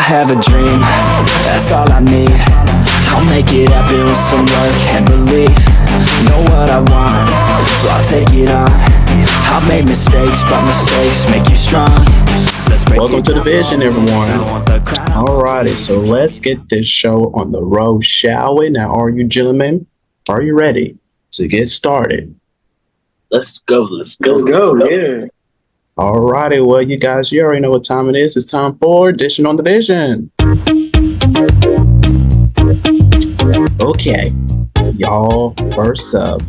have a dream, that's all I need. I'll make it happen with some work and belief. Know what I want, so I'll take it on. I've made mistakes, but mistakes make you strong. Welcome to the Vision, everyone. Alrighty, so let's get this show on the road, shall we? Now, are you gentlemen, are you ready to get started? Let's go. Yeah. Alrighty, well, you guys, you already know what time it is. It's time for Dishing on the Vision. Okay, y'all, first up,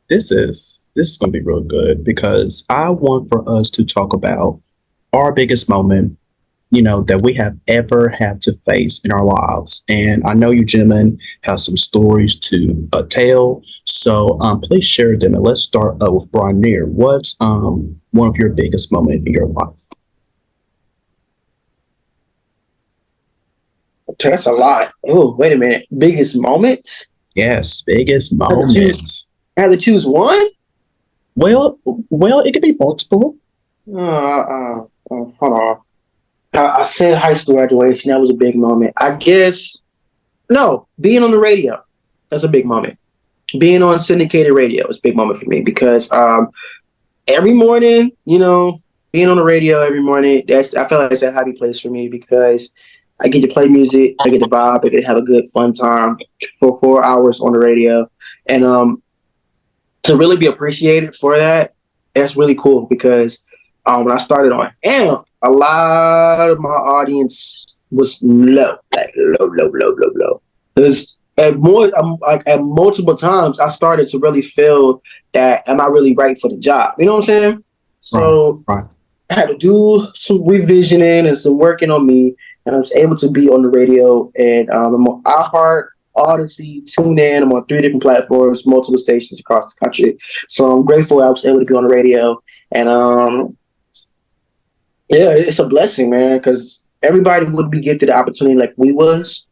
this is going to be real good because I want for us to talk about our biggest moment, that we have ever had to face in our lives. And I know you gentlemen have some stories to tell, so please share them. And let's start with Bry'Neir. What's one of your biggest moments in your life? That's a lot. Oh, wait a minute. Biggest moment? Yes, biggest moment. I had to choose one? Well, it could be multiple. Hold on. I said high school graduation. That was a big moment. I guess, no, being on the radio. That's a big moment. Being on syndicated radio is a big moment for me because every morning, being on the radio every morning, I feel like it's a happy place for me because I get to play music, I get to vibe, I get to have a good fun time for 4 hours on the radio. And to really be appreciated for that, that's really cool because when I started on AMP, a lot of my audience was low. Because at multiple times, I started to really feel that, am I really right for the job? You know what I'm saying? So right. I had to do some revisioning and some working on me, and I was able to be on the radio. And I'm on iHeart, Odyssey, TuneIn. I'm on 3 different platforms, multiple stations across the country. So I'm grateful I was able to be on the radio. And yeah, it's a blessing, man, because everybody would be gifted the opportunity like we was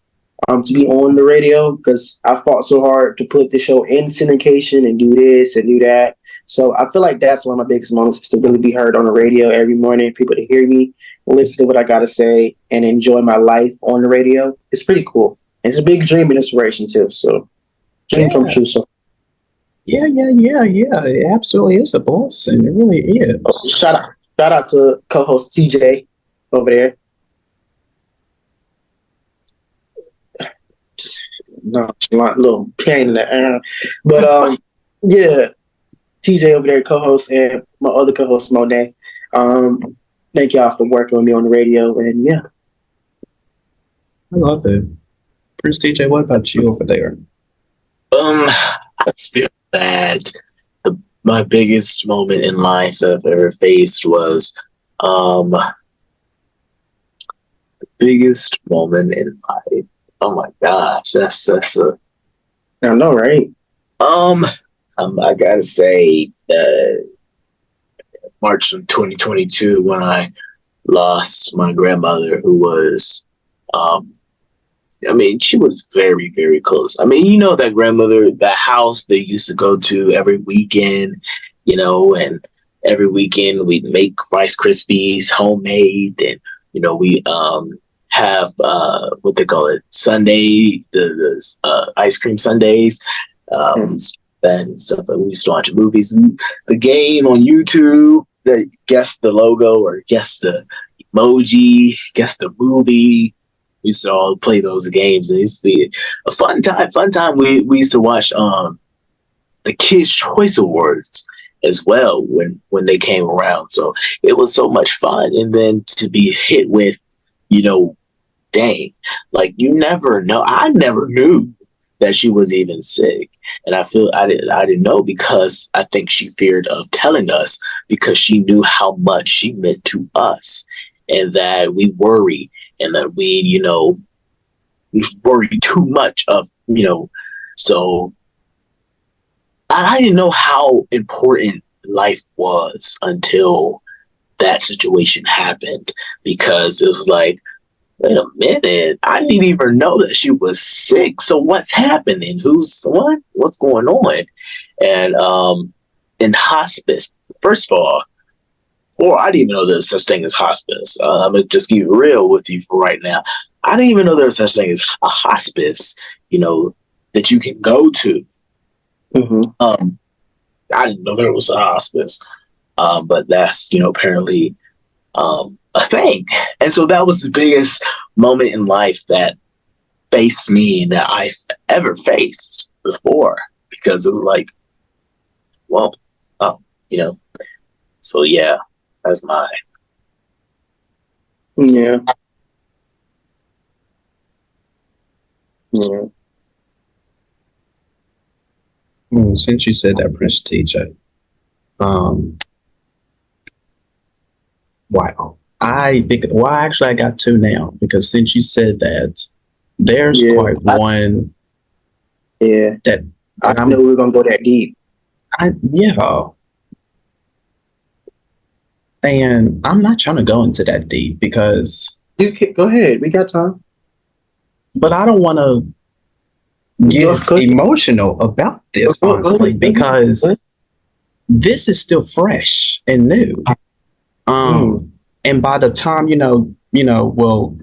to be on the radio because I fought so hard to put the show in syndication and do this and do that. So I feel like that's one of my biggest moments is to really be heard on the radio every morning, people to hear me, listen to what I got to say, and enjoy my life on the radio. It's pretty cool. It's a big dream and inspiration, too. So dream come true. So. Yeah. It absolutely is a blessing. It really is. Oh, shout out to co-host TJ over there. Just a little pain in the air. But yeah, TJ over there, co-host, and my other co-host, Monet. Thank y'all for working with me on the radio. And yeah. I love it. Prince TJ, what about you over there? I feel that my biggest moment in life that I've ever faced was the biggest moment in life. Oh my gosh, that's a. I know, right? I gotta say that March of 2022 when I lost my grandmother, who was she was very, very close. That grandmother, that house they used to go to every weekend, and every weekend we'd make Rice Krispies homemade, and, we have what they call it, Sunday, the ice cream Sundays, and stuff. We used to watch movies, the game on YouTube, guess the logo or guess the emoji, guess the movie. We used to all play those games, and it used to be a fun time. We used to watch the Kids' Choice Awards as well when they came around. So it was so much fun. And then to be hit with, dang, like you never know. I never knew that she was even sick. And I didn't know because I think she feared of telling us because she knew how much she meant to us and that we worry. And that we worry too much of, so I didn't know how important life was until that situation happened, because it was like, wait a minute, I didn't even know that she was sick. So what's happening? What's going on? And in hospice, first of all, or I didn't even know there's such thing as hospice. I'm gonna just keep it real with you for right now. I didn't even know there's such thing as a hospice, that you can go to. I didn't know there was a hospice, but that's apparently a thing. And so that was the biggest moment in life that faced me that I've ever faced before, because it was like, well, so yeah, that's mine. Yeah. Yeah. Since you said that, Prince TJ, wow. Actually, I got two now, because since you said that, there's quite one. Yeah. That I know we are gonna go that deep. Yeah. And I'm not trying to go into that deep because you can, go ahead. We got time. But I don't want to get emotional about this, honestly, because this is still fresh and new. And by the time, well,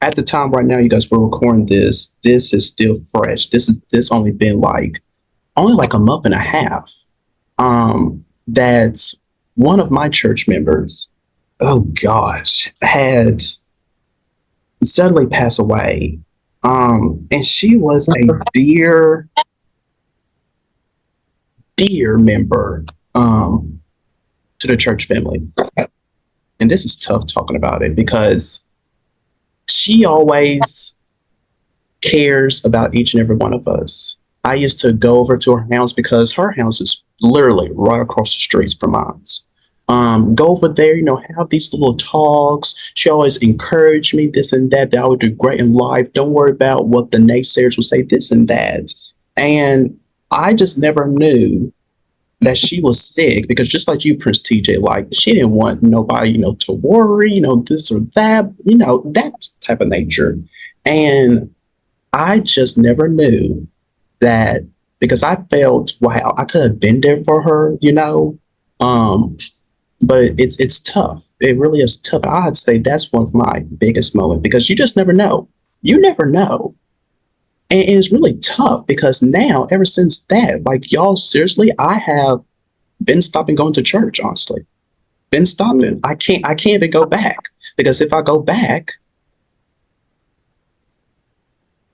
at the time right now, you guys were recording this is still fresh. This only been like a month and a half. That one of my church members, oh gosh, had suddenly passed away. And she was a dear member to the church family. And this is tough talking about it, because she always cares about each and every one of us. I used to go over to her house, because her house is literally right across the streets from mine. Go over there, have these little talks. She always encouraged me, this and that I would do great in life. Don't worry about what the naysayers would say, this and that. And I just never knew that she was sick, because just like you, Prince TJ, like, she didn't want nobody, to worry, this or that, that type of nature. And I just never knew that, because I felt, wow, I could have been there for her, but it's tough. It really is tough. I'd say that's one of my biggest moments, because you just never know. You never know. And it's really tough, because now, ever since that, like, y'all, seriously, I have been stopping going to church, honestly. Been stopping. I can't even go back, because if I go back,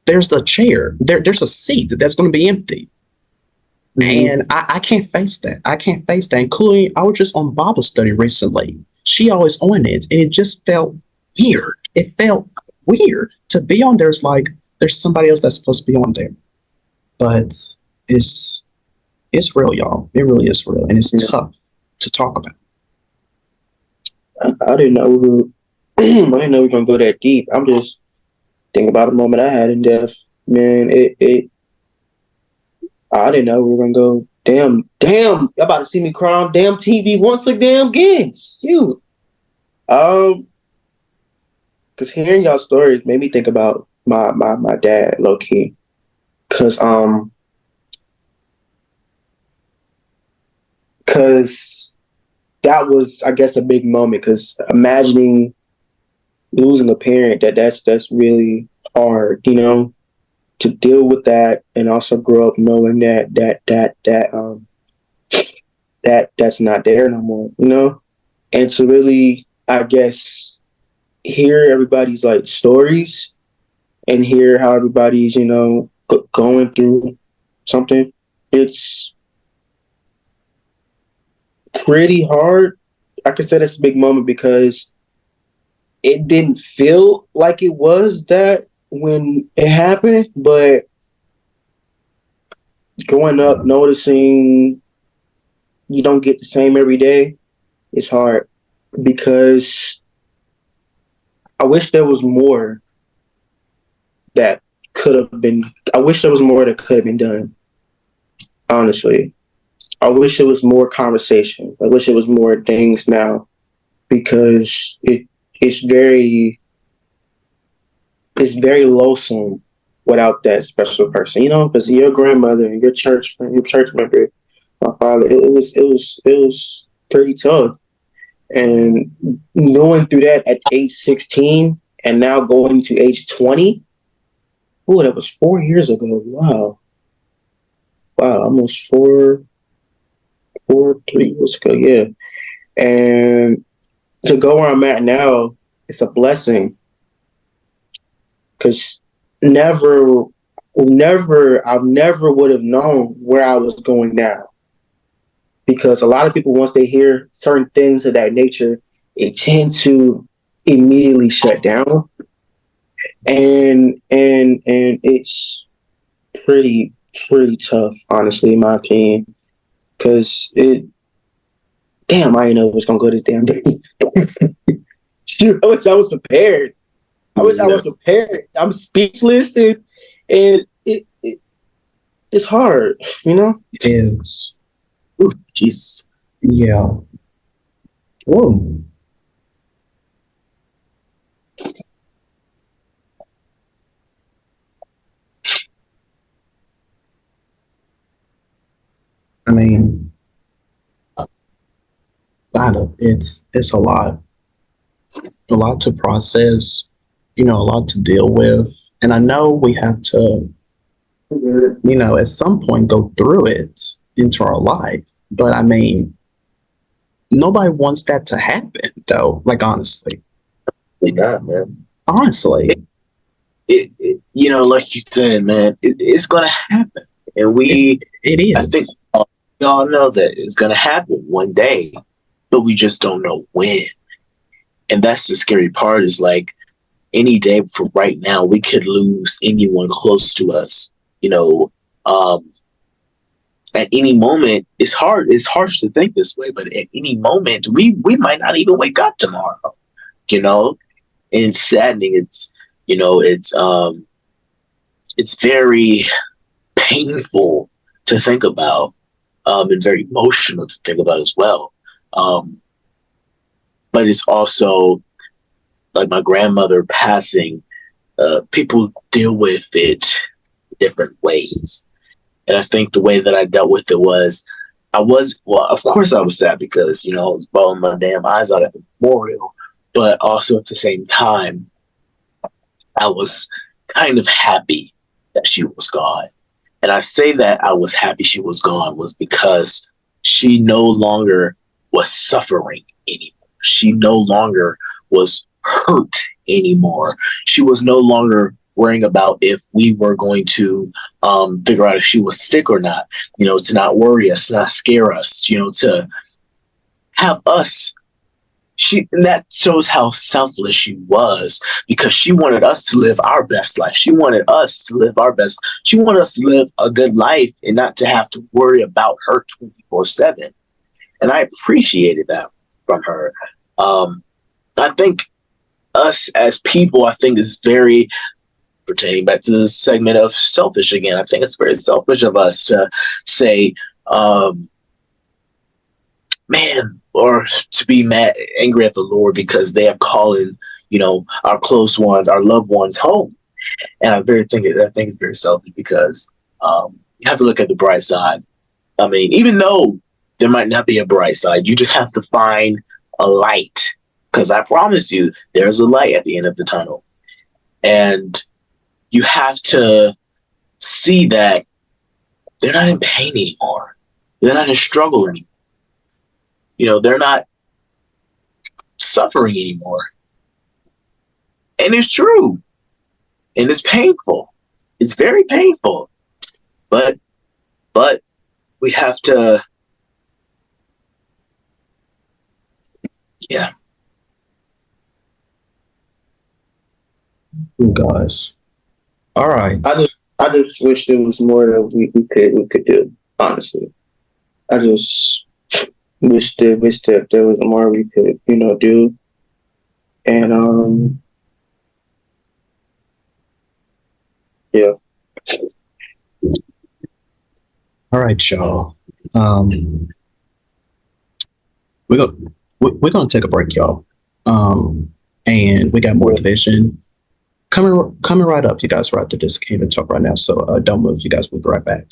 there's the chair. There's a seat that's going to be empty. And I can't face that. I can't face that. Including, I was just on Bible study recently. She always on it, and it just felt weird. It felt weird to be on there. It's like there's somebody else that's supposed to be on there. But it's real, y'all. It really is real, and it's tough to talk about. I didn't know I didn't know we were gonna go that deep. I'm just thinking about a moment I had in death. Man, I didn't know we were gonna go. Damn, y'all about to see me cry on damn TV once again. Shoot. Because hearing y'all stories made me think about my dad, low key. Because that was, I guess, a big moment. Because imagining losing a parent, that's really hard, to deal with that, and also grow up knowing that that's not there no more, and to really, I guess, hear everybody's like stories and hear how everybody's, going through something. It's pretty hard. I could say that's a big moment, because it didn't feel like it was that when it happened, but growing up, noticing you don't get the same every day, it's hard, because I wish there was more that could have been. I wish there was more that could have been done. Honestly, I wish there was more conversation. I wish there was more things now, because it's very loathsome without that special person, because your grandmother and your church member, my father, it was pretty tough. And going through that at age 16 and now going to age 20. Oh, that was 4 years ago. Wow. Wow, almost 3 years ago. Yeah. And to go where I'm at now, it's a blessing. Because I never would have known where I was going now. Because a lot of people, once they hear certain things of that nature, it tend to immediately shut down. And it's pretty tough, honestly, in my opinion. Because I didn't know it was gonna go this damn day. Shoot, I wish I was prepared. I was prepared. I'm speechless, and it's hard, you know. It is. Ooh, jeez. Yeah. Whoa. I mean, it's a lot to process, a lot to deal with, and I know we have to, at some point go through it into our life. But I mean, nobody wants that to happen, though. Like, honestly, Not, man. Honestly, like you said, man, it's gonna happen, and it is. I think we all know that it's gonna happen one day, but we just don't know when. And that's the scary part. Is like any day from right now, we could lose anyone close to us. At any moment, it's hard. It's harsh to think this way, but at any moment, we might not even wake up tomorrow. And it's saddening. It's very painful to think about, and very emotional to think about as well. But it's also like my grandmother passing. People deal with it different ways. And I think the way that I dealt with it was, of course I was sad because, I was bawling my damn eyes out at the memorial. But also at the same time, I was kind of happy that she was gone. And I say that I was happy she was gone was because she no longer was suffering anymore. She no longer was hurt anymore. She was no longer worrying about if we were going to figure out if she was sick or not, to not worry us, not scare us, to have us. And that shows how selfless she was, because she wanted us to live our best life. She wanted us to live our best. She wanted us to live a good life and not to have to worry about her 24/7. And I appreciated that from her. I think us as people, is very, pertaining back to the segment of selfish again, I think it's very selfish of us to say, man, or to be angry at the Lord because they are calling, our close ones, our loved ones home. And I think it's very selfish because you have to look at the bright side. I mean, even though there might not be a bright side, you just have to find a light, because I promise you there's a light at the end of the tunnel. And you have to see that they're not in pain anymore. They're not in struggle anymore. They're not suffering anymore. And it's true. And it's painful. It's very painful. But we have to, yeah. Oh gosh. All right. I just wish there was more that we could do, honestly. I just wish that there was more we could, do. And yeah. All right, y'all. We're gonna take a break, y'all. And we got more division coming right up. You guys right to this. Can't even talk right now, so don't move. You guys will be right back.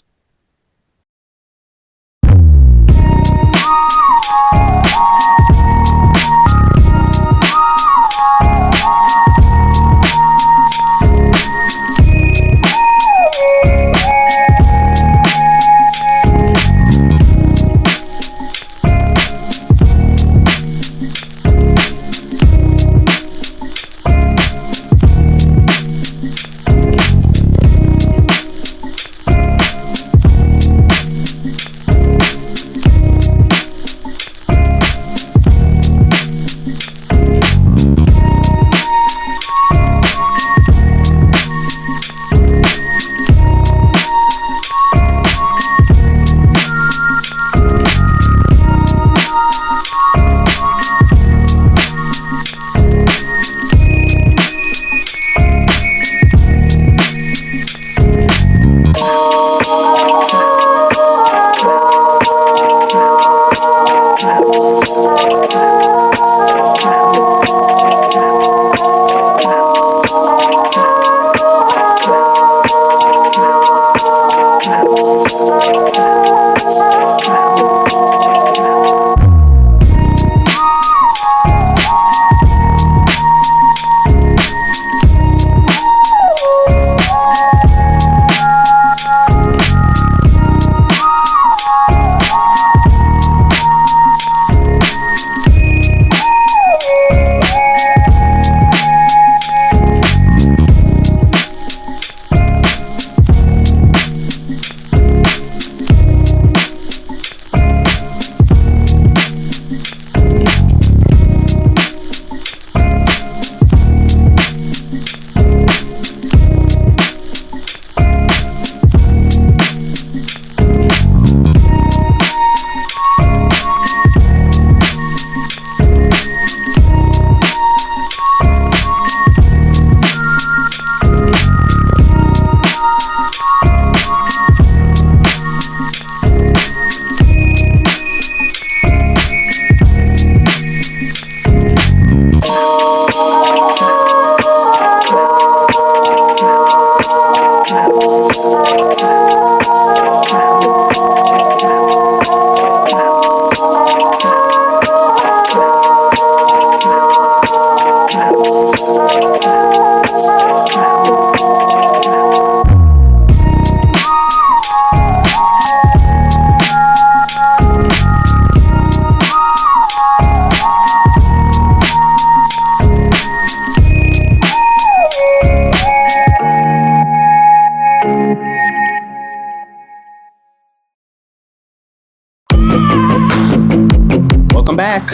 back.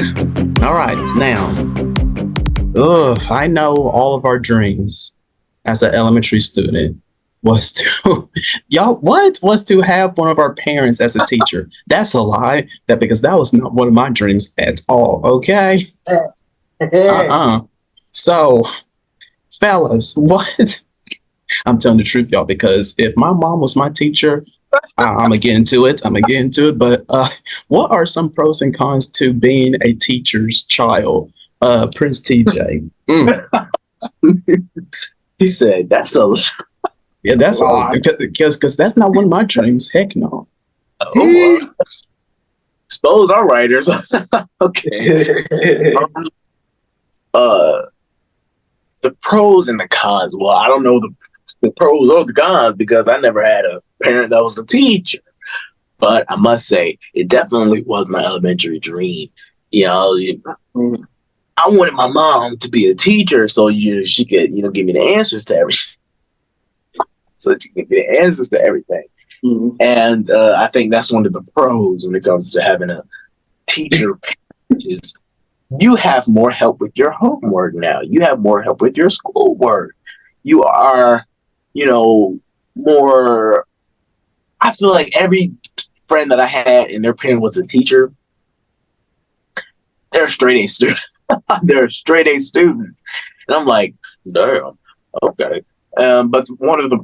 All right, now, I know all of our dreams as an elementary student was to was to have one of our parents as a teacher. That's a lie. Because that was not one of my dreams at all. Okay. So, fellas, what? I'm telling the truth, y'all, because if my mom was my teacher, I'm gonna get into it. But what are some pros and cons to being a teacher's child? Prince TJ. He said, "That's a yeah, that's all because that's not one of my dreams. Heck no." Expose our writers. Okay. The pros and the cons. Well, I don't know the pros or the cons because I never had a parent that was a teacher. But I must say, it definitely was my elementary dream. You know, I wanted my mom to be a teacher so she could, give me the answers to everything. Mm-hmm. And I think that's one of the pros when it comes to having a teacher. Is you have more help with your homework now. You have more help with your schoolwork. You are, more. I feel like every friend that I had and their parent was a teacher, they're a straight A student. They're a straight A student. And I'm like, damn, okay. But one of the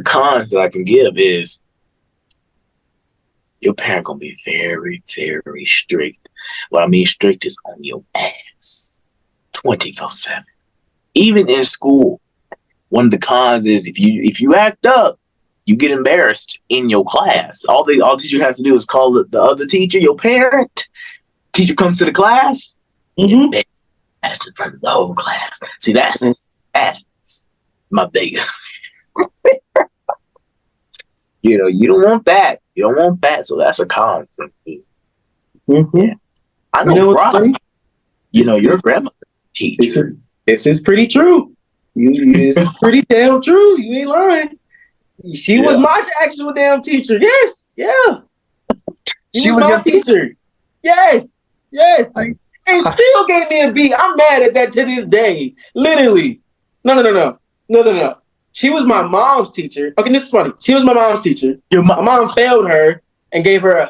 cons that I can give is your parent gonna be very, very strict. What I mean strict is on your ass 24/7. Even in school, one of the cons is if you act up, you get embarrassed in your class. All teacher has to do is call the other teacher, your parent. Teacher comes to the class, mm-hmm. That's in front of the whole class. See, that's my biggest. You don't want that. You don't want that. So that's a con for me. Mm-hmm. Yeah. I know, Brian. Your grandmother teacher. This is pretty true. This is pretty damn true. You ain't lying. She was my actual damn teacher. Yes. Yeah. She was my teacher. Yes. And still gave me a B. I'm mad at that to this day. Literally. No. She was my mom's teacher. Okay, this is funny. She was my mom's teacher. My mom failed her and gave her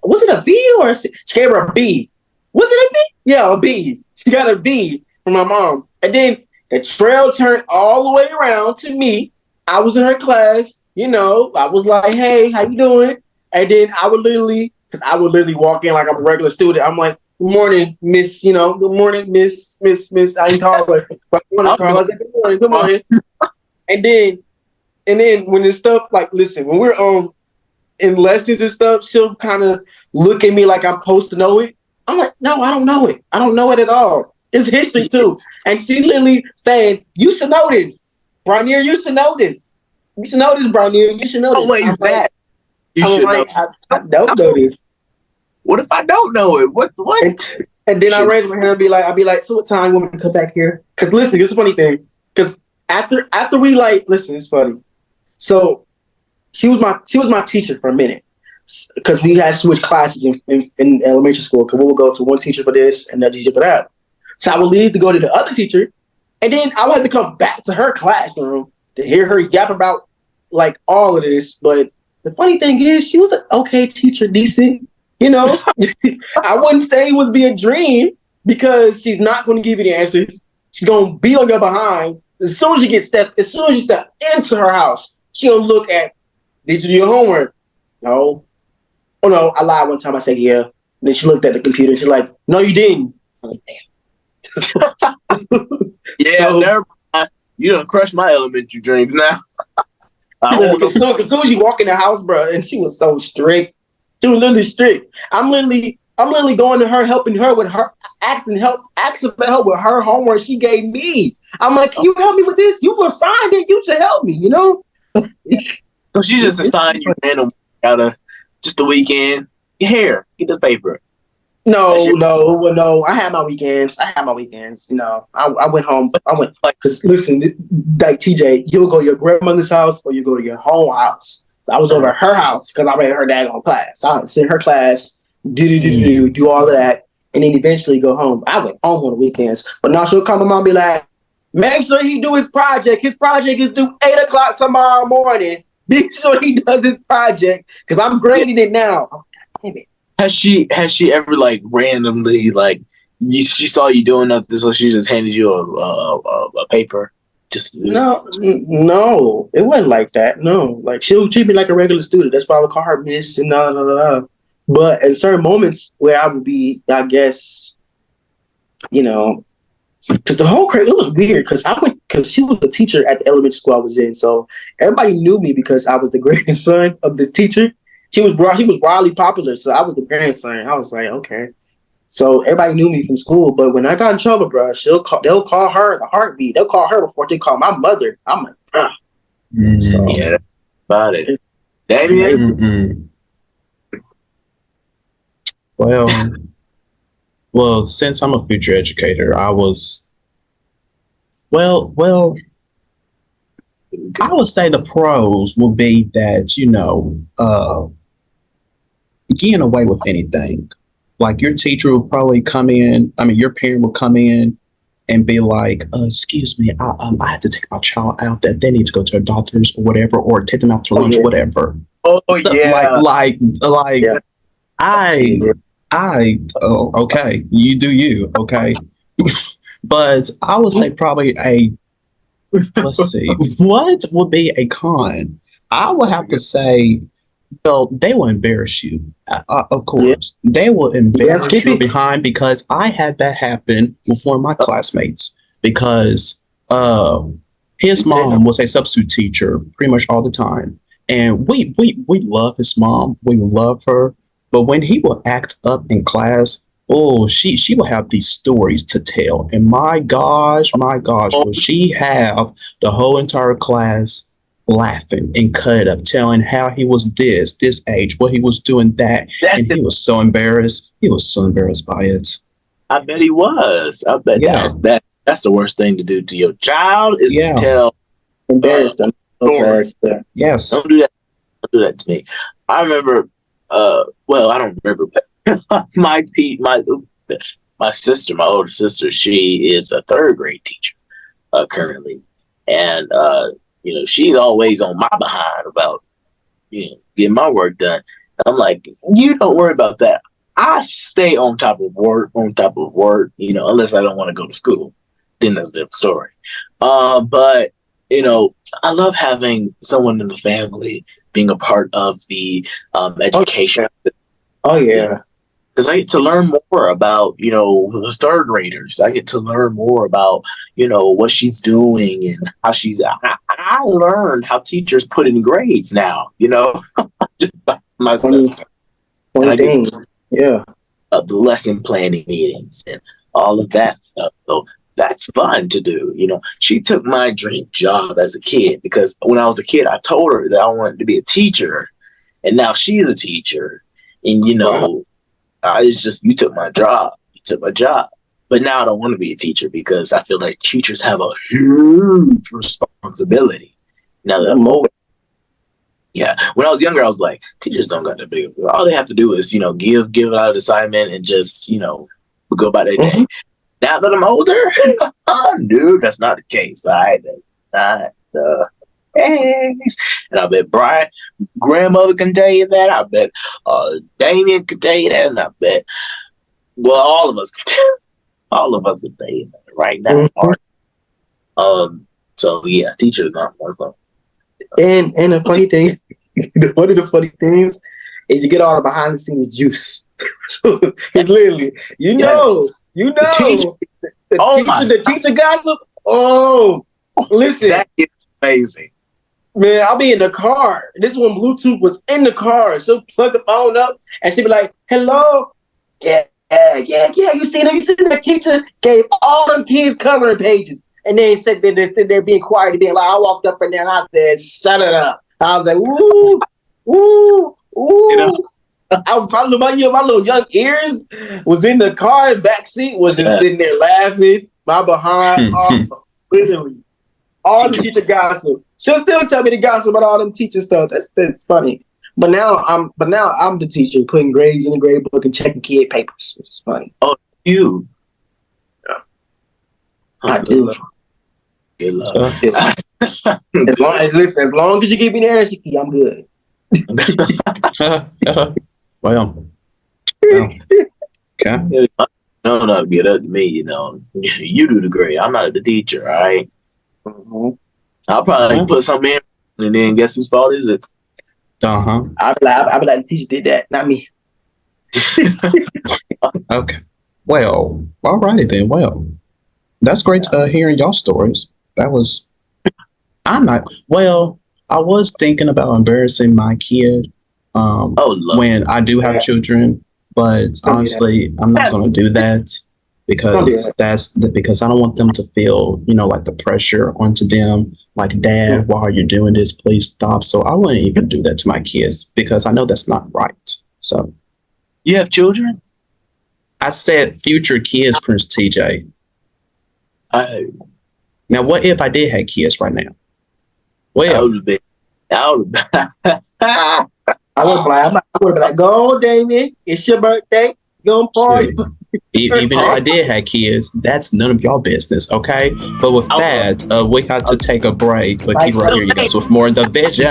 was it a B or she gave her a B? Was it a B? Yeah, a B. She got a B from my mom. And then the trail turned all the way around to me. I was in her class. I was like, hey, how you doing? And then I would literally walk in like I'm a regular student. I'm like, good morning, Miss, good morning, Miss. I ain't call her. But I want to call her. I said, good morning. And then when this stuff, like, listen, when we're in lessons and stuff, she'll kind of look at me like I'm supposed to know it. I'm like, no, I don't know it. I don't know it at all. It's history too. And she literally saying, you should know this. Bry'Neir, you should know this. You should know this, Bry'Neir. You should know this. Always that. You should know. I don't know this. What if I don't know it? What? And then I raise my hand and I'll be like, so what time you want me to come back here? Because listen, this is a funny thing. Because after we listen, it's funny. So she was my teacher for a minute. Because we had switched classes in elementary school. Because we would go to one teacher for this and another teacher for that. So I would leave to go to the other teacher. And then I would have to come back to her classroom to hear her yap about like all of this. But the funny thing is, she was an okay teacher, decent. I wouldn't say it would be a dream because she's not going to give you the answers. She's going to be on your behind. As soon as you step into her house, she'll look at, did you do your homework? No. Oh no, I lied one time. I said yeah. And then she looked at the computer. She's like, no, you didn't. I'm like, damn. Yeah, you done crushed my elementary dreams now. As soon as you walk in the house, bro, and she was so strict. She was literally strict. I'm literally going to her, helping her with her, asking for help with her homework she gave me. I'm like, can you help me with this? You assigned it. You should help me, So she just assigned you random out of just the weekend. Here, get the paper. No. I had my weekends. I went home. Because listen, like TJ, you'll go to your grandmother's house or you go to your home house. So I was over at her house because I read her daggone class. I was in her class do all of that, and then eventually go home. I went home on the weekends, but now she'll come to mom and be like, make sure he do his project. His project is due 8 o'clock tomorrow morning. Be sure he does his project because I'm grading it now. Oh, God damn it. Has she ever like randomly like she saw you doing nothing, so she just handed you a paper? Just No, it wasn't like that. No, like she'll treat me like a regular student. That's why I would call her Miss and da. But at certain moments where I would be, I guess, because the whole it was weird because she was a teacher at the elementary school I was in, so everybody knew me because I was the grandson of this teacher. He was wildly popular, so I was the grandson. I was like, okay. So everybody knew me from school, but when I got in trouble, bro, they'll call her the heartbeat. They'll call her before they call my mother. I'm like, So, yeah, that's about it. Damian? Well, since I'm a future educator, I was, I would say the pros will be that, getting away with anything. Like your teacher will probably come in, your parent will come in and be like, excuse me, I had to take my child out that they need to go to their doctors or whatever, or take them out to lunch, whatever. Oh, Stuff yeah. Okay, you do you, okay. But I would say probably let's see, what would be a con? I would have to say, well, they will embarrass you. Of course, they will embarrass you behind, because I had that happen with one of my classmates because his mom was a substitute teacher pretty much all the time, and we love his mom, we love her, but when he will act up in class, she will have these stories to tell, and my gosh, will she have the whole entire class laughing and cut up, telling how he was this age, what he was doing that, and he was so embarrassed. He was so embarrassed by it. I bet he was. I bet that's the worst thing to do to your child is to tell. Embarrassed them. Yes. Don't do that. Don't do that to me. I remember. I don't remember. my sister, my older sister, she is a third grade teacher currently, and she's always on my behind about, getting my work done. And I'm like, you don't worry about that. I stay on top of work, unless I don't want to go to school. Then that's a different story. But, I love having someone in the family being a part of the education. Oh, yeah. Because I get to learn more about, the third graders. I get to learn more about, what she's doing and how she's. I learned how teachers put in grades now, just by my sister. Yeah. The lesson planning meetings and all of that stuff. So that's fun to do. She took my dream job as a kid because when I was a kid, I told her that I wanted to be a teacher, and now she's a teacher, and wow. It's just, you took my job. But now I don't want to be a teacher because I feel like teachers have a huge responsibility. Now that I'm older. Yeah. When I was younger, I was like, teachers don't got that big. All they have to do is, give out an assignment and just, go about their day. Now that I'm older, dude, that's not the case. Not the case. And I bet Brian, grandmother can tell you that. I bet Damian can tell you that. And I bet, all of us can tell you that right now. So yeah, teachers not one of them. And the funny thing, one of the funny things is you get all the behind the scenes juice. So it's literally, the teacher gossip. Oh, listen, that is amazing. Man, I'll be in the car. This is when Bluetooth was in the car. She'll plug the phone up and she'll be like, hello. Yeah. You seen that teacher gave all them kids covering pages. And they said they're sitting there being quiet and being like, I walked up and down. I said, shut it up. I was like, woo. I was probably my little young ears was in the car, back seat was just sitting there laughing. My behind, literally, all the teacher gossip. She'll still tell me the gossip about all them teacher stuff. That's funny. But now I'm the teacher putting grades in the grade book and checking kid papers, which is funny. Oh, you. Yeah. Oh, I do. Good luck. As long as you give me the answer key, I'm good. Well, okay. Don't get up to me, you know. You do the grade. I'm not the teacher, all right? Mm-hmm. I'll probably put something in, and then guess whose fault is it? Uh-huh. I'll be like, the teacher did that, not me. Okay. Well, alrighty then. Well, that's great hearing y'all stories. That was, I was thinking about embarrassing my kid when I do have children, but honestly, I'm not going to do that because because I don't want them to feel, like the pressure onto them. Like, Dad, why are you doing this? Please stop. So I wouldn't even do that to my kids because I know that's not right. So. You have children? I said future kids, Prince TJ. Now, what if I did have kids right now? I would be like, go, Damian. It's your birthday. Go party. Even if I did have kids, that's none of y'all business, okay? But with that, we have to take a break. But keep right here, you guys, with more in the vision.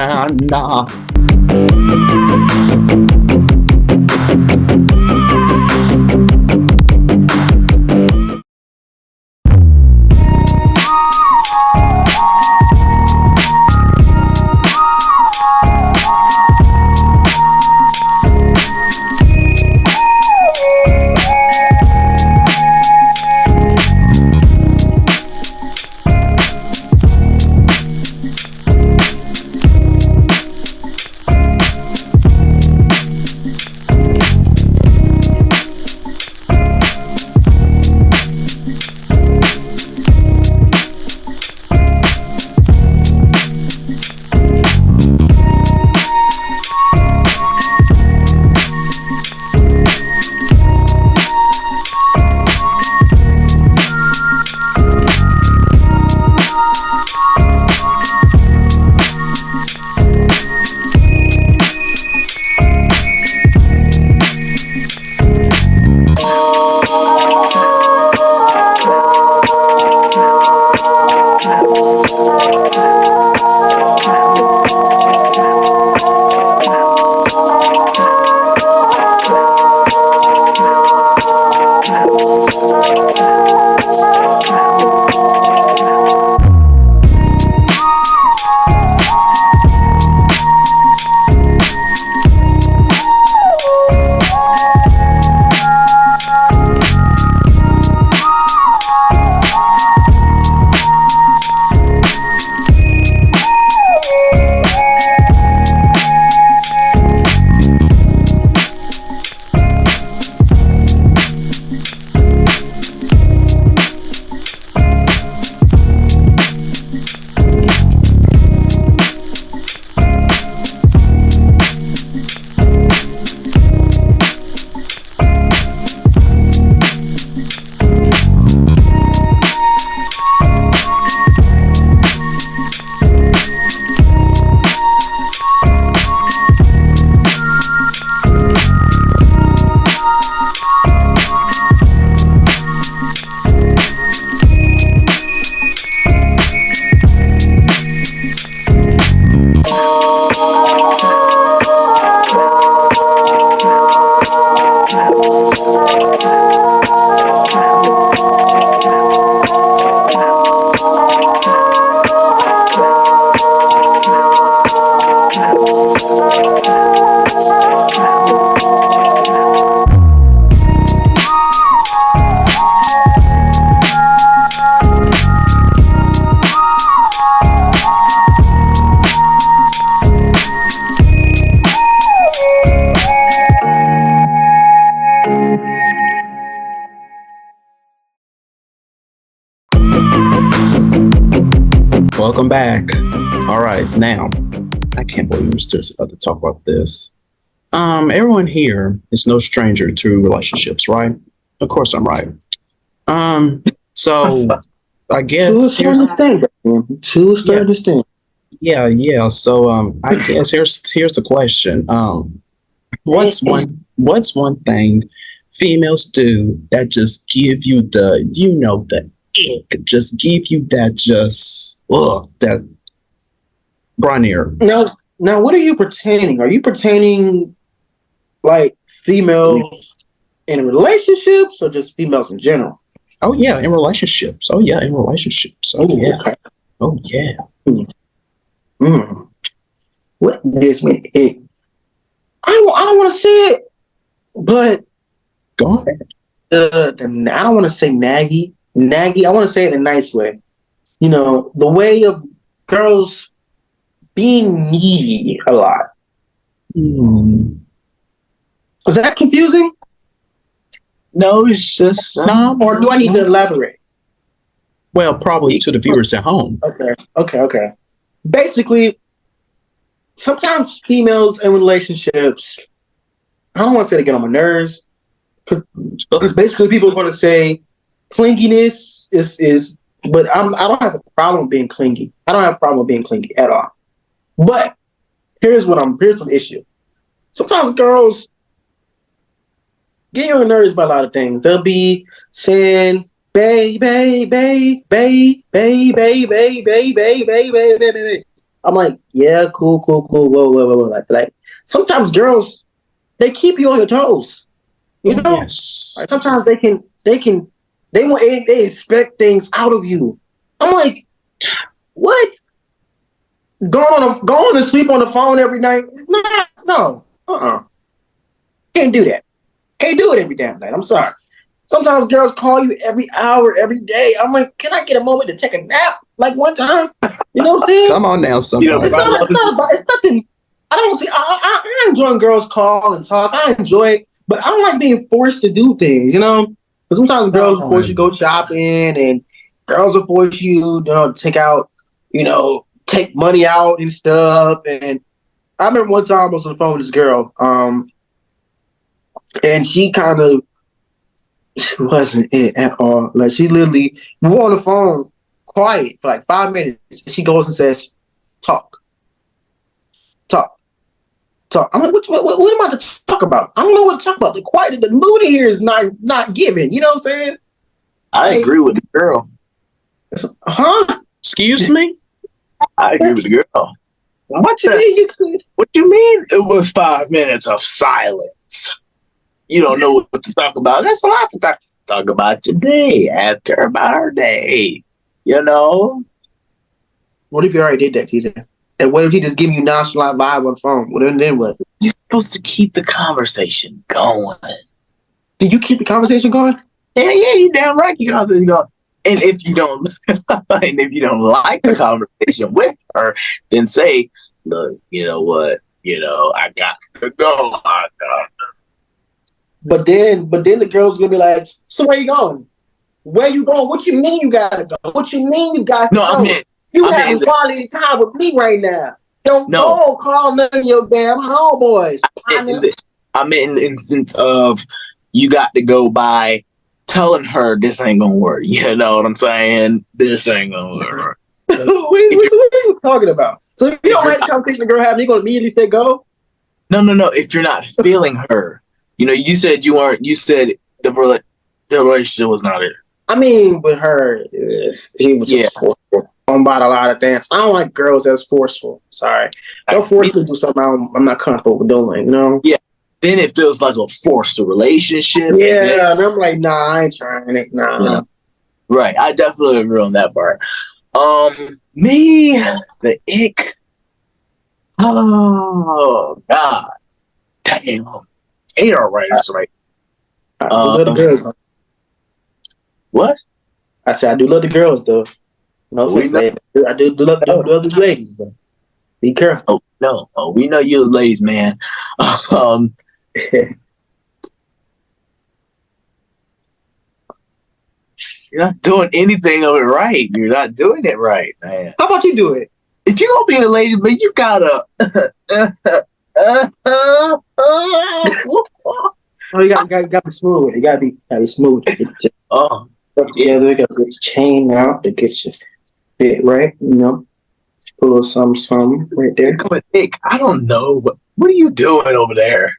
Welcome back. All right, now I can't believe we're still about to talk about this. Everyone here is no stranger to relationships, right? Of course, I'm right. So I guess to a certain extent. Yeah. So I guess here's the question. What's one thing females do that just give you the ick, just give you that Bry'Neir. Now, what are you pertaining? Are you pertaining like females in relationships or just females in general? Oh yeah, in relationships. Oh yeah, in relationships. Oh yeah. Okay. Oh yeah. Mm. What gives me ick? I don't want to say it, but Go ahead. I don't want to say naggy. Naggy. I want to say it in a nice way. You know, the way of girls being needy a lot. Hmm. Is that confusing? No, it's just No, Or do I need to elaborate? well, probably to the viewers at home. Okay. Basically, sometimes females in relationships, I don't want to say they get on my nerves, because basically people are going to say clinginess is but I don't have a problem being clingy. I don't have a problem being clingy at all. But here's the issue. Sometimes girls get on your nerves by a lot of things. They'll be saying, babe. I'm like, yeah, cool. Whoa. Like sometimes girls, they keep you on your toes. You know? Yes. Like sometimes they expect things out of you. I'm like, what? Going to sleep on the phone every night? It's not, no. Can't do that. Can't do it every damn night. I'm sorry. Sometimes girls call you every hour, every day. I'm like, can I get a moment to take a nap? Like one time? You know what I'm saying? Come on now, somebody. It's nothing. I don't see. I enjoy girls call and talk. I enjoy it, but I don't like being forced to do things. You know, because sometimes girls will force you to go shopping, and girls will force you, to take money out and stuff. And I remember one time I was on the phone with this girl, and she wasn't it at all. Like she literally, we were on the phone quiet for like 5 minutes. And she goes and says, talk. I'm like, what am I to talk about? I don't know what to talk about. The mood here is not given. You know what I'm saying? I agree with the girl. Huh? Excuse me? I agree with the girl. What you mean? What you mean? It was 5 minutes of silence. You don't know what to talk about. That's a lot to talk about today. Ask her about her day. You know? What if you already did that, TJ? And what if he just give you nonchalant vibe on the phone? Well, then what? You're supposed to keep the conversation going. Did you keep the conversation going? Yeah, you damn right. You got to go. And if you don't, like the conversation with her, then say, "Look, you know what? I got to go." But then the girl's gonna be like, "So where you going? Where you going? What you mean you gotta go? What you mean you got to go? You having quality time with me right now. Don't call none of your damn homeboys." I meant in the instance of you got to go by telling her this ain't gonna work. You know what I'm saying? This ain't gonna work. What are you talking about? So if you don't like the conversation the girl having, you gonna immediately say go? No. If you're not feeling her, you said you weren't. You said the relationship was not it. I mean, with her, he was just forceful about a lot of things. I don't like girls that's forceful. Sorry, don't force me to do something I'm not comfortable with doing. Yeah. Then it feels like a forced relationship. Yeah, and I'm like, nah, I ain't trying it. Nah. Yeah. Right, I definitely agree on that part. Me, the ick. Oh God, damn. Ain't all right. That's right. I do love the girls. What? I said I do love the girls though. No offense, I do love the ladies, but be careful. We know you ladies, man. You're not doing anything of it right. You're not doing it right, man. How about you do it? If you're gonna be the ladies, but you gotta. You gotta be smooth with it. You gotta be smooth. Together, you gotta get your chain out to get your fit right. Put a little something right there. Come on, Nick. I don't know. What are you doing over there?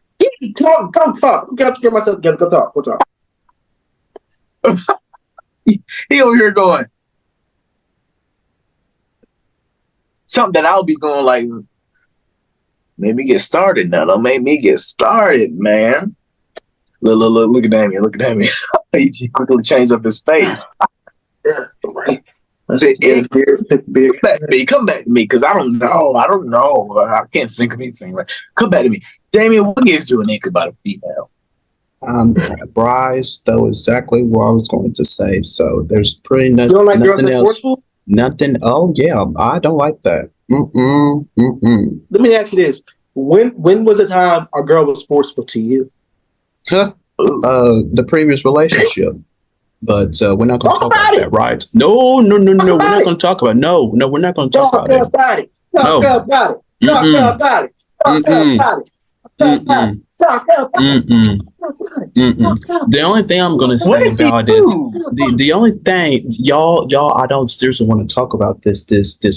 Come talk. Get up to get myself together. Go talk. He over here going something that I'll be going like, made me get started now. Don't make me get started, man. Look at Damian. Look at Damian. He quickly changed up his face. Yeah, right. Come back to me, because I don't know. I can't think of anything. Right? Come back to me. Damian, what gives you an ick about a female? Bryce, though, exactly what I was going to say. So there's pretty You don't like girls nothing that's else. forceful? Nothing. Oh yeah, I don't like that. Let me ask you this: When was the time a girl was forceful to you? Huh? The previous relationship. But we're not going to talk about that, right? No. We're not going to talk about. No, we're not going to talk about it. Talk about it. The only thing I'm going to say about it, the only thing, y'all, I don't seriously want to talk about this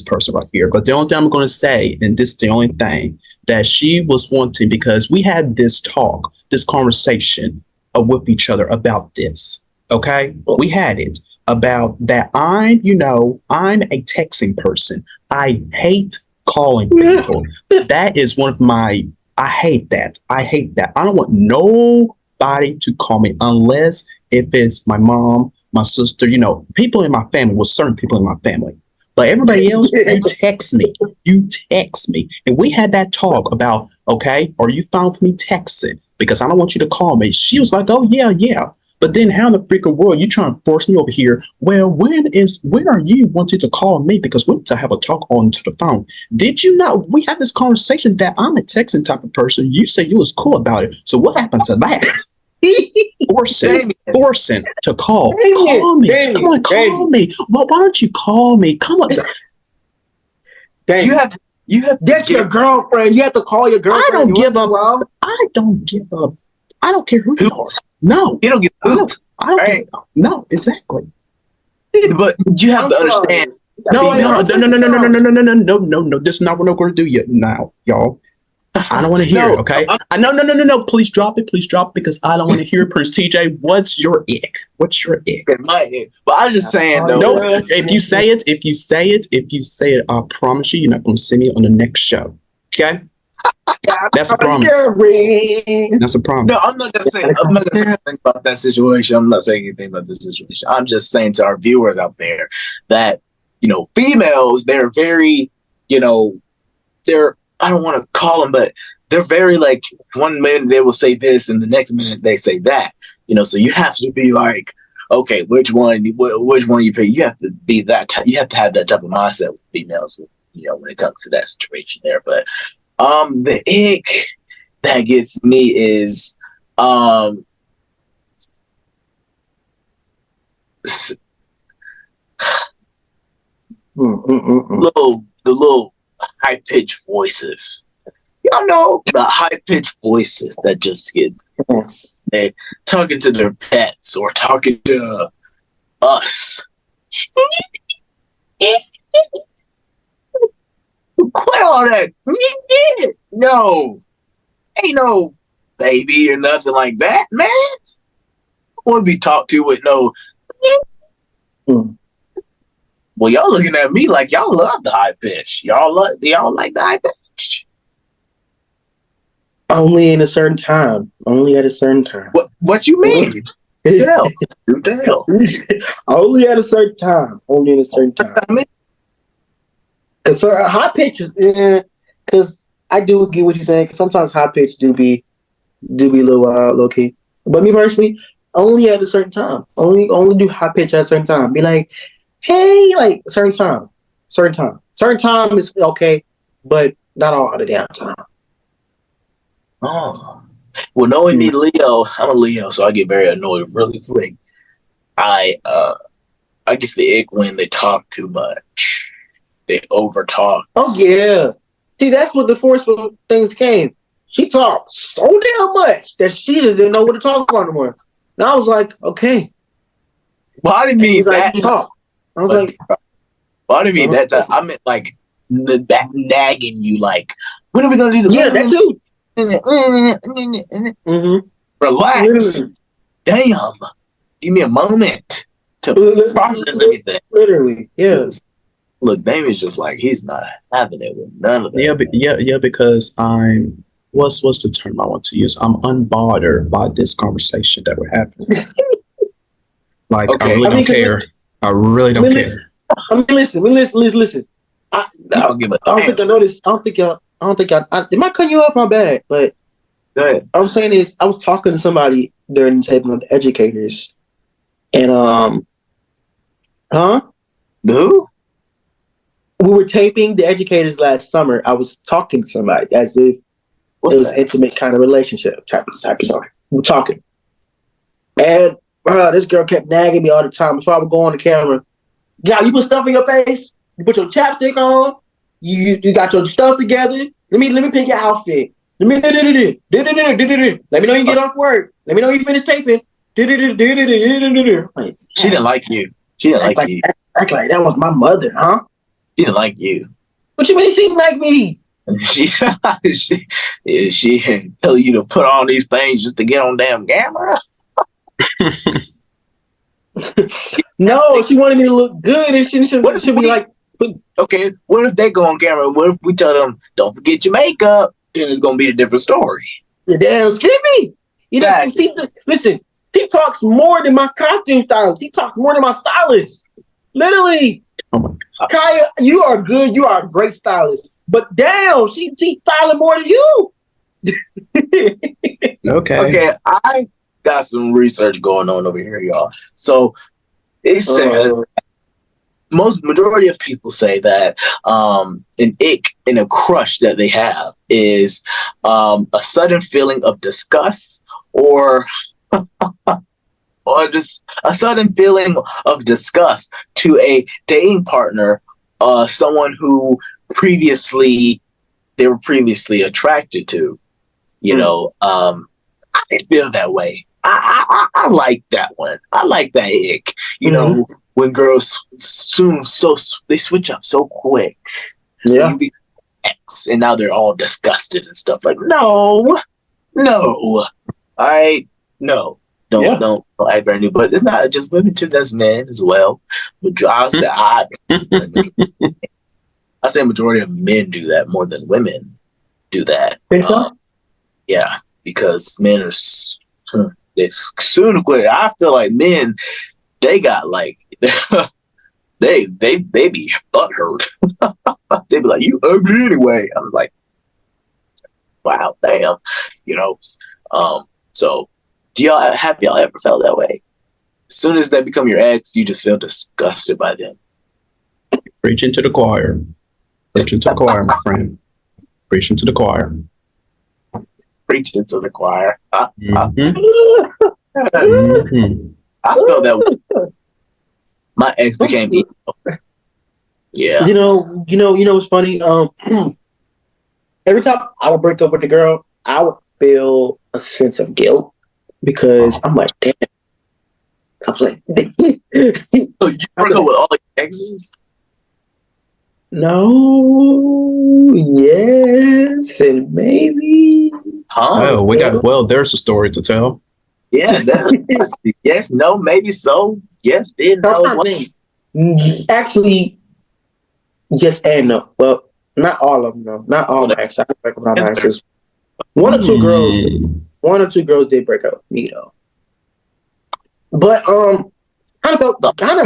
person right here. But the only thing I'm going to say, and this is the only thing that she was wanting, because we had this talk, this conversation with each other about this. Okay, we had it about that. I'm a texting person. I hate calling people. That is one of my. I hate that. I don't want nobody to call me unless if it's my mom, my sister. People in my family. Well, certain people in my family. But everybody else, you text me. And we had that talk about, okay, are you fine with me texting? Because I don't want you to call me. She was like, oh yeah. But then how in the freaking world you trying to force me over here? Well, when are you wanting to call me? Because we need to have a talk onto the phone. Did you know we had this conversation that I'm a texting type of person? You said you was cool about it. So what happened to that? Forcing to call. Call me. Come on, call me. Well, why don't you call me? Come on. You have That's your girlfriend. You have to call your girlfriend. I don't give up. I don't care who you are. No, you don't get pooped. I don't care. No, exactly. But you have to understand. No. This is not what I'm going to do yet. Now, y'all. I don't want to hear it. Okay. No. Please drop it. Because I don't want to hear it. Prince TJ, what's your ick? But I'm just saying though. No, if you say it, I promise you're not going to see me on the next show. Okay. That's a promise. That's a promise. No, I'm not gonna say anything about that situation. I'm not saying anything about this situation. I'm just saying to our viewers out there that, females, they're very, they're, I don't want to call them, but they're very like, one minute they will say this and the next minute they say that, so you have to be like, okay, which one you pick? You have to be that, you have to have that type of mindset with females, when it comes to that situation there. But the ick that gets me is the little high pitched voices. Y'all know the high pitched voices that just get they're talking to their pets or talking to us. Quit all that. No. Ain't no baby or nothing like that, man. I want to be talked to with no. Well, y'all looking at me like y'all love the high pitch. Y'all like the high pitch. Only in a certain time. Only at a certain time. What you mean? Do tell. Only at a certain time. Only in a certain time. Because high pitch is, because I do get what you're saying. Because sometimes high pitch do be a little low key. But me personally, only at a certain time. Only do high pitch at a certain time. Be like, hey, like certain time. Certain time is okay, but not all the damn time. Oh, well, knowing me, Leo, I'm a Leo, so I get very annoyed really quick. I get the ick when they talk too much. They over talk. Oh yeah. See, that's what the forceful things came. She talked so damn much that she just didn't know what to talk about anymore. And I was like, okay. Well, I didn't mean that. Talk. I was like, well, I didn't mean that time. I meant like back nagging you like, when are we gonna do the? Yeah, that too. Relax. Literally. Damn. Give me a moment to process everything. Literally, yeah. Look, Damien's just like, he's not having it with none of that. Yeah, because I'm what's the term I want to use? I'm unbothered by this conversation that we're having. Like, Okay. I really don't care. I really don't care. Listen. I don't think I know this. I don't think I it might cut you off, my bad. But go ahead. I was saying is I was talking to somebody during the table of the educators, and Who? we were taping the educators last summer. I was talking to somebody as if it was an intimate kind of relationship type of story. We're talking, and this girl kept nagging me all the time before I would go on the camera. Yeah, you put stuff in your face. You put your chapstick on. You got your stuff together. Let me pick your outfit. Let me know you get off work. Let me know you finish taping. She didn't like you. She didn't like you. Act like that was my mother, huh? She didn't like you. What you mean she didn't like me? She tell you to put on these things just to get on damn camera. No, she wanted me to look good, and she should be like, okay, what if they go on camera? What if we tell them, don't forget your makeup? Then it's gonna be a different story. The damn skippy. You know, listen, he talks more than my costume stylist. He talks more than my stylist. Literally. Oh my gosh. Kaya, you are good. You are a great stylist. But damn, she styling more than you. Okay, I got some research going on over here, y'all. So it says majority of people say that an ick and a crush that they have is a sudden feeling of disgust or just a sudden feeling of disgust to a dating partner, someone who they were previously attracted to. You know, I feel that way. I like that one. I like that ick. You know, when girls they switch up so quick. Yeah. You be X, and now they're all disgusted and stuff. Like, no. All right, no. Don't act brand new. But it's not just women too. That's men as well. But I say majority of men do that more than women do that. Think so? Yeah, because men are soon quick. I feel like men, they got like they be butthurt. They be like, you ugly anyway. I'm like, wow, damn. You know, so have y'all ever felt that way? As soon as they become your ex, you just feel disgusted by them. Preaching to the choir. Preaching to the choir, my friend. Preaching to the choir. Preaching to the choir. Mm-hmm. I felt that way. My ex became emo. Yeah. You know what's funny? Every time I would break up with a girl, I would feel a sense of guilt because I'm like, damn. I was like, so you broke up with all the exes? No, yes, and maybe. Oh, there's a story to tell. Yeah, yes, no, maybe so. Yes, did no. Actually, yes and no. Well, not all of them. No, not all my exes. I break up with my exes. One or two girls did break up with me though. But kind of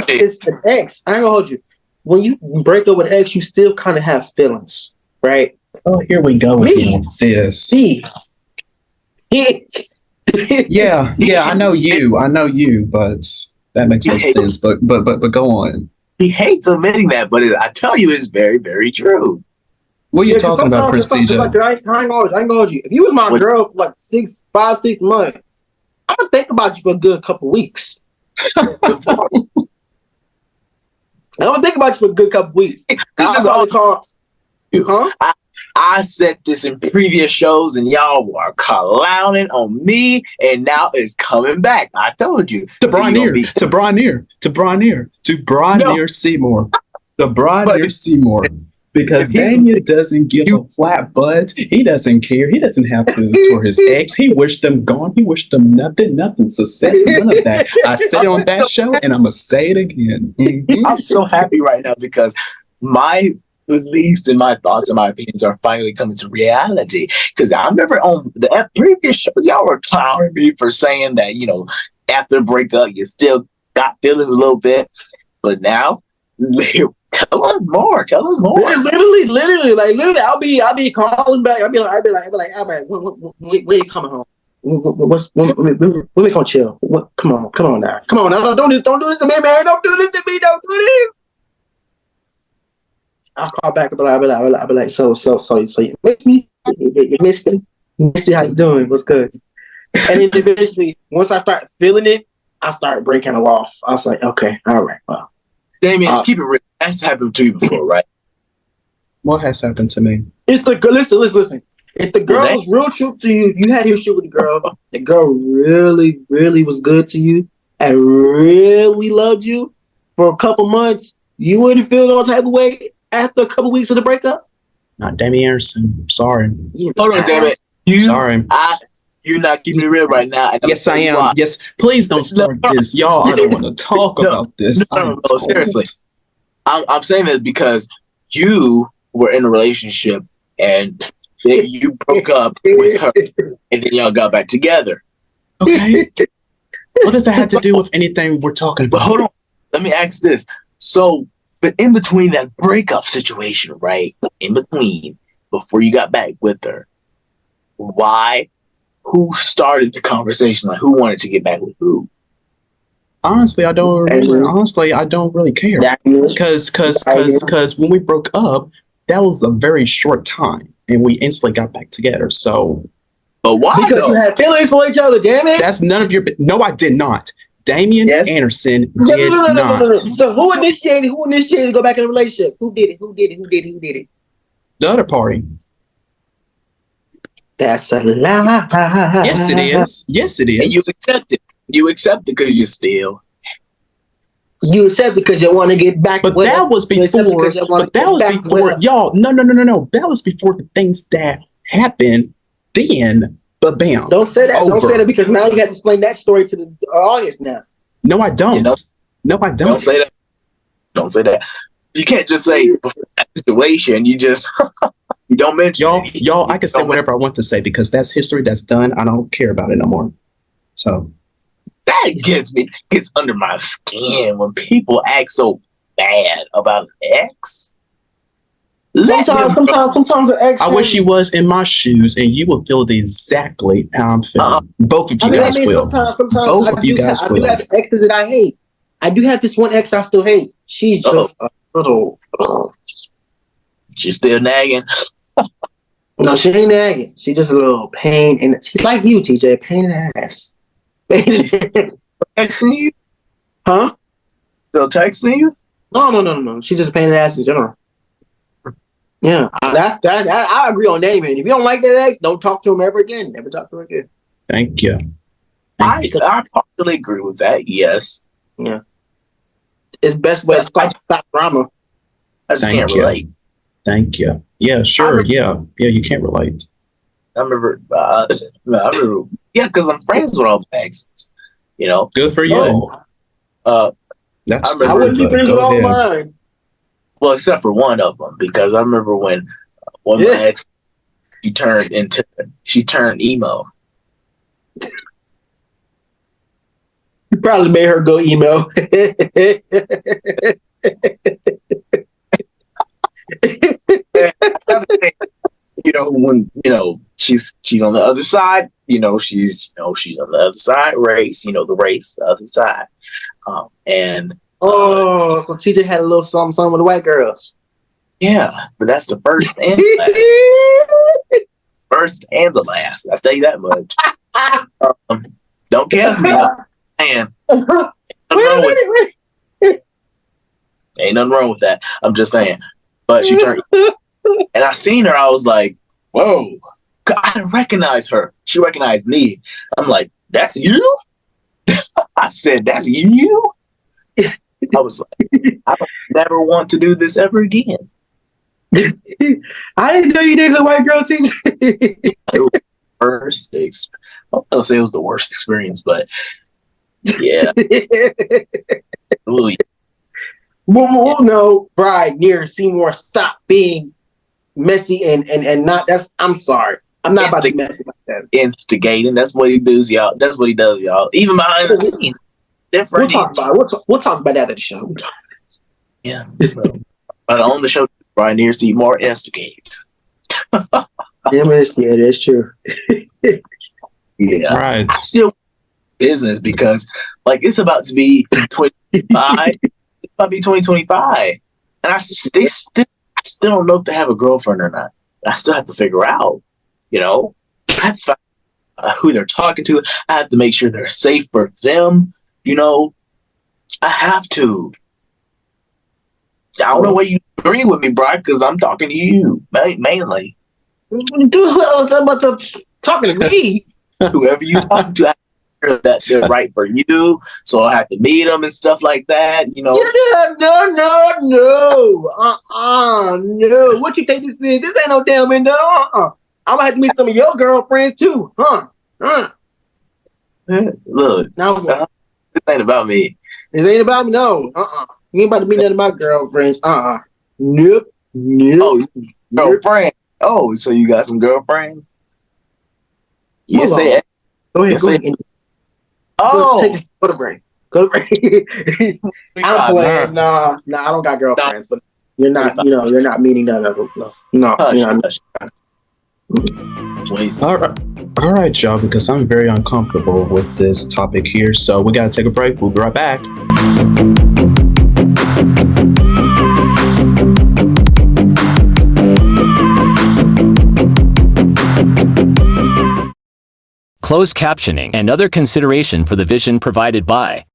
it's an ex. I ain't gonna hold you. When you break up with an ex, you still kind of have feelings, right? Oh, here we go again with this. Yeah, I know you, but that makes no sense. But go on. He hates admitting that, but I tell you, it's very, very true. What are you talking about, Prestige? Like, I ain't gonna hold you. If you was my girl for like 5, 6 months, I'm gonna think about you for a good couple weeks. I'm gonna think about you for a good couple weeks. This is all called. I said this in previous shows, and y'all were clowning on me, and now it's coming back. I told you. To Bry'Neir Seymore. To Bry'Neir Seymore. Because Damian doesn't give a flat butt. He doesn't care. He doesn't have feelings for his ex. He wished them gone. He wished them nothing. Success, none of that. I said it on that show, and I'm going to say it again. Mm-hmm. I'm so happy right now because my beliefs and my thoughts and my opinions are finally coming to reality. Because I remember on the previous shows, y'all were clowning me for saying that, after breakup, you still got feelings a little bit. But now, tell us more. Literally, I'll be calling back. I'll be like, Albert, when you coming home? When we gonna chill? Come on now. Don't do this to me, man. Don't do this to me. Don't do this. I'll call back. I'll be like, so you miss me? You missed me? You missed me? How you doing? What's good? And then eventually, once I start feeling it, I start breaking it off. I was like, okay, all right, well. Damian, keep it real. That's happened to you before, right? What has happened to me? Listen. If the girl was real true to you, if you had your shit with the girl really, really was good to you and really loved you for a couple months, you wouldn't feel no type of way after a couple weeks of the breakup? Not Damian Anderson. Sorry. Hold on, damn it. Sorry. You're not keeping it real right now. Yes, I am. Yes, please don't start this. Y'all, I don't want to talk about this. No, seriously. I'm saying this because you were in a relationship and you broke up with her and then y'all got back together. Okay. What does that have to do with anything we're talking about? But hold on. Let me ask this. So, but in between that breakup situation, right? In between, before you got back with her, who started the conversation? Like, who wanted to get back with who? Honestly, I don't remember. Honestly, I don't really care. Because when we broke up, that was a very short time, and we instantly got back together. So, but why? Because you had feelings for each other. Damn it! That's none of your. No, I did not. Damian Anderson did not. So who initiated to go back in a relationship? Who did it? The other party. That's a lie. Yes, it is. Yes, it is. And you accept it. You accept it because you still. You accept because you want to get back. But with that was before. But that was before, y'all. No. That was before the things that happened. Then, but bam. Don't say that. Over. Don't say that because now you have to explain that story to the audience now. No, I don't. No, I don't. Don't say that. Don't say that. You can't just say before that situation. You just you don't mention y'all. I can say whatever I want to say because that's history. That's done. I don't care about it no more. So that gets under my skin when people act so bad about an ex. Sometimes an ex. I wish he was in my shoes, and you will feel exactly how I'm feeling. Both of you guys will. Sometimes both of you guys will. I do have exes that I hate. I do have this one ex I still hate. She's just a little. She's still nagging. No, she ain't nagging. She just a little pain, and she's like you, TJ, pain in the ass. She's texting you? Huh? Still texting you? No. She's just a pain in the ass in general. Yeah, I agree on Damian. If you don't like that ex, don't talk to him ever again. Never talk to her again. Thank you. I partially agree with that. Yes. Yeah. It's best way to stop drama. I just can't relate. Thank you. Yeah, sure. Yeah, you can't relate. I remember. Yeah, because I'm friends with all my exes. Good for you. I wouldn't be friends with all mine. Well, except for one of them, because I remember when one of my ex, she turned emo. You probably made her go emo. When she's on the other side, she's on the other side race, the race, the other side, so TJ had a little something with the white girls. Yeah, but that's the first and the last. First and the last. I'll tell you that much. Don't cast me up. Man. Ain't nothing wrong with that. I'm just saying. But she turned, and I seen her. I was like, "Whoa!" I didn't recognize her. She recognized me. I'm like, "That's you?" I said, "That's you?" I was like, "I don't never want to do this ever again." I didn't know you did a white girl teacher. First, I'll say it was the worst experience, but yeah. Ooh, Well, no, Bry'Neir Seymore, stop being messy and not. I'm sorry. I'm not about to be messy like that. Instigating. That's what he does, y'all. That's what he does, y'all. Even behind the scenes. We'll talk about it. We'll talk about that at the show. Yeah. So, but on the show, Bry'Neir Seymore instigates. Yeah, that's true. Yeah. Right. I still business because like it's about to be 2025. It's about to be 2025. And I still don't know if they have a girlfriend or not. I still have to figure out, you know. I have to find out who they're talking to. I have to make sure they're safe for them, you know. I have to. I don't know why you agree with me, Brian, because I'm talking to you mainly. Talking to me. Whoever you talk to, I have to make sure that they're right for you. So I have to meet them and stuff like that, you know. No. No. What you think this is? This ain't no damn no. I'm gonna have to meet some of your girlfriends too, huh? Look, Now this ain't about me. it ain't about me. No. You ain't about to meet none of my girlfriends. Nope. Oh, girlfriend. Oh, so you got some girlfriend? You say it. Go ahead. Oh, go to break. Go to break. I'm playing. Nah, I don't got girlfriends, but you're not. You know, you're not meeting none of them. No. Hush. Wait. All right, y'all, because I'm very uncomfortable with this topic here. So we got to take a break. We'll be right back. Closed captioning and other consideration for the vision provided by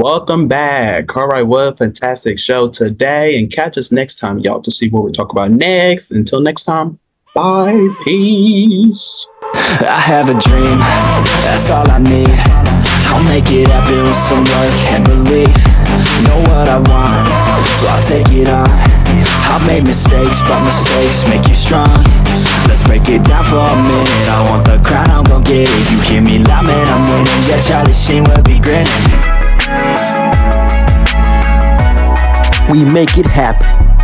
Welcome back. All right, what a fantastic show today. And catch us next time, y'all, to see what we talk about next. Until next time, bye. Peace. I have a dream, that's all I need. I'll make it happen with some work and belief. Know what I want, so I'll take it on. I've made mistakes, but mistakes make you strong. Let's break it down for a minute. I want the crown, I'm gon' get it. You hear me loud, man, I'm winning. Yeah, Charlie Sheen will be grinning. We make it happen.